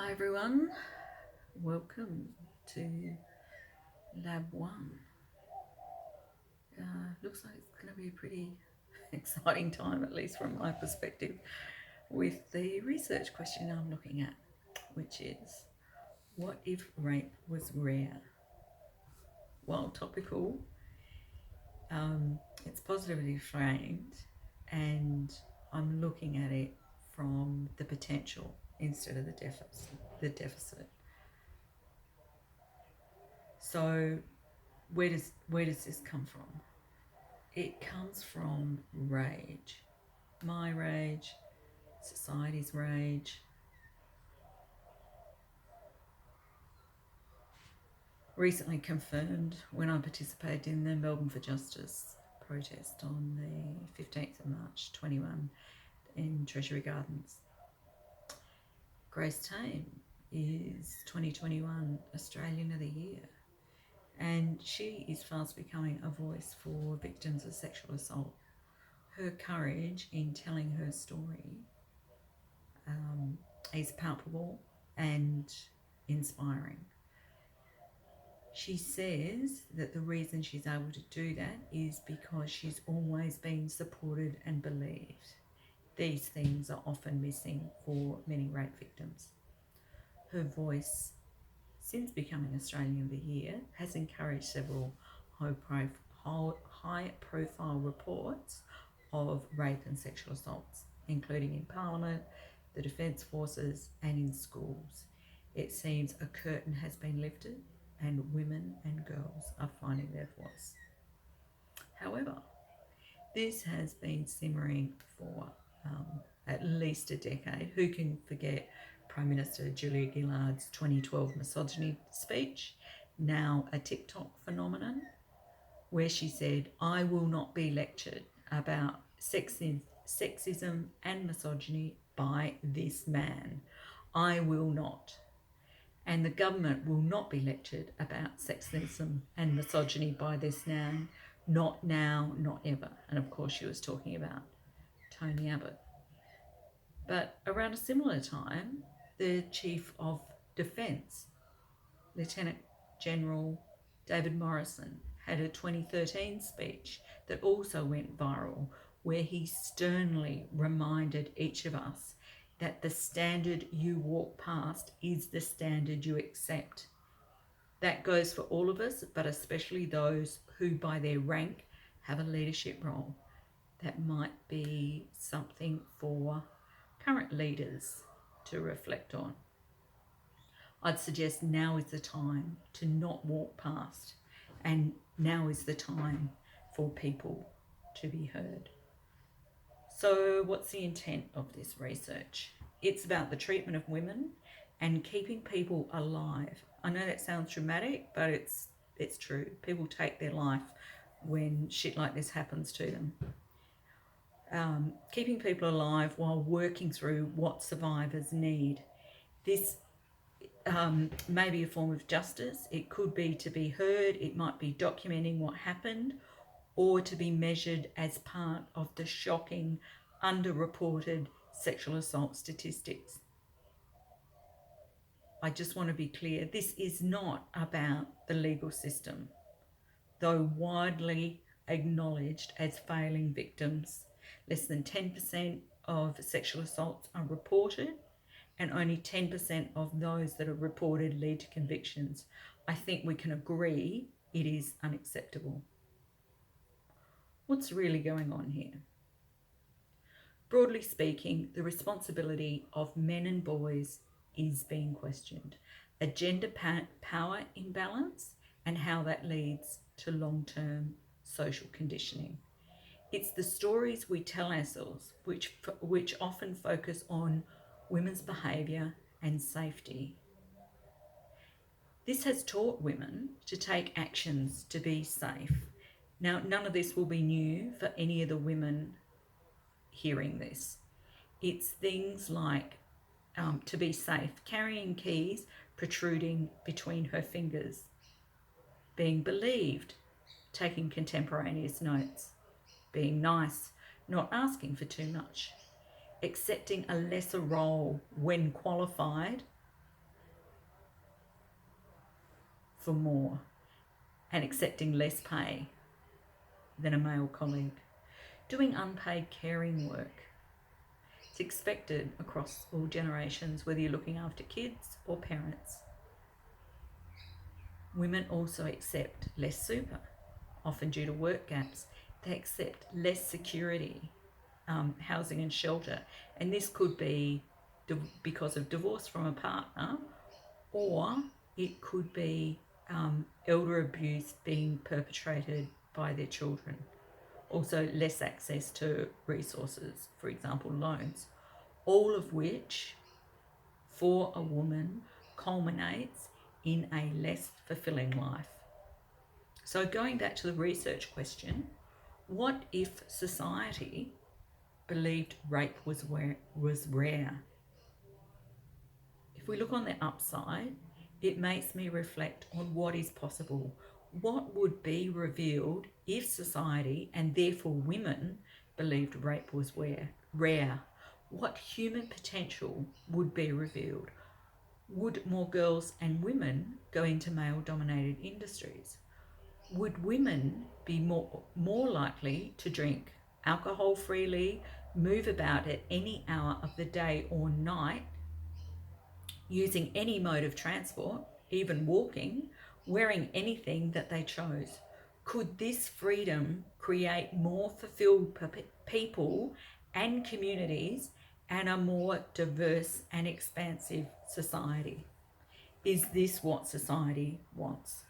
Hi everyone, welcome to Lab 1. Looks like it's going to be a pretty exciting time, at least from my perspective, with the research question I'm looking at, which is, what if rape was rare? While topical, it's positively framed, and I'm looking at it from the potential instead of the deficit. So where does this come from? It comes from rage. My rage, society's rage. Recently confirmed when I participated in the Melbourne for Justice protest on the 15th of March 21 in Treasury Gardens. Grace Tame is 2021 Australian of the Year, and she is fast becoming a voice for victims of sexual assault. Her courage in telling her story is palpable and inspiring. She says that the reason she's able to do that is because she's always been supported and believed. These things are often missing for many rape victims. Her voice, since becoming Australian of the Year, has encouraged several high-profile reports of rape and sexual assaults, including in Parliament, the Defence Forces and in schools. It seems a curtain has been lifted and women and girls are finding their voice. However, this has been simmering for at least a decade. Who can forget Prime Minister Julia Gillard's 2012 misogyny speech, now a TikTok phenomenon, where she said, "I will not be lectured about sexism and misogyny by this man. I will not. And the government will not be lectured about sexism and misogyny by this man. Not now, not ever." And of course, she was talking about Tony Abbott. But around a similar time, the Chief of Defence, Lieutenant General David Morrison, had a 2013 speech that also went viral, where he sternly reminded each of us that the standard you walk past is the standard you accept. That goes for all of us, but especially those who by their rank have a leadership role. That might be something for current leaders to reflect on. I'd suggest now is the time to not walk past, and now is the time for people to be heard. So what's the intent of this research? It's about the treatment of women and keeping people alive. I know that sounds dramatic, but it's true. People take their life when shit like this happens to them. Keeping people alive while working through what survivors need. This may be a form of justice. It could be to be heard. It might be documenting what happened, or to be measured as part of the shocking, underreported sexual assault statistics. I just want to be clear, this is not about the legal system, though widely acknowledged as failing victims. Less than 10% of sexual assaults are reported, and only 10% of those that are reported lead to convictions. I think we can agree it is unacceptable. What's really going on here? Broadly speaking, the responsibility of men and boys is being questioned. A gender power imbalance and how that leads to long-term social conditioning. It's the stories we tell ourselves which often focus on women's behaviour and safety. This has taught women to take actions to be safe. Now, none of this will be new for any of the women hearing this. It's things like to be safe, carrying keys protruding between her fingers, being believed, taking contemporaneous notes, being nice, not asking for too much, accepting a lesser role when qualified, for more and accepting less pay than a male colleague. Doing unpaid caring work. It's expected across all generations, whether you're looking after kids or parents. Women also accept less super, often due to work gaps. They accept less security, housing and shelter. And this could be because of divorce from a partner, or it could be elder abuse being perpetrated by their children. Also, less access to resources, for example, loans, all of which, for a woman, culminates in a less fulfilling life. So going back to the research question, what if society believed rape was rare? If we look on the upside, it makes me reflect on what is possible. What would be revealed if society, and therefore women, believed rape was rare? What human potential would be revealed? Would more girls and women go into male-dominated industries? Would women be more likely to drink alcohol freely, move about at any hour of the day or night, using any mode of transport, even walking, wearing anything that they chose? Could this freedom create more fulfilled people and communities and a more diverse and expansive society? Is this what society wants?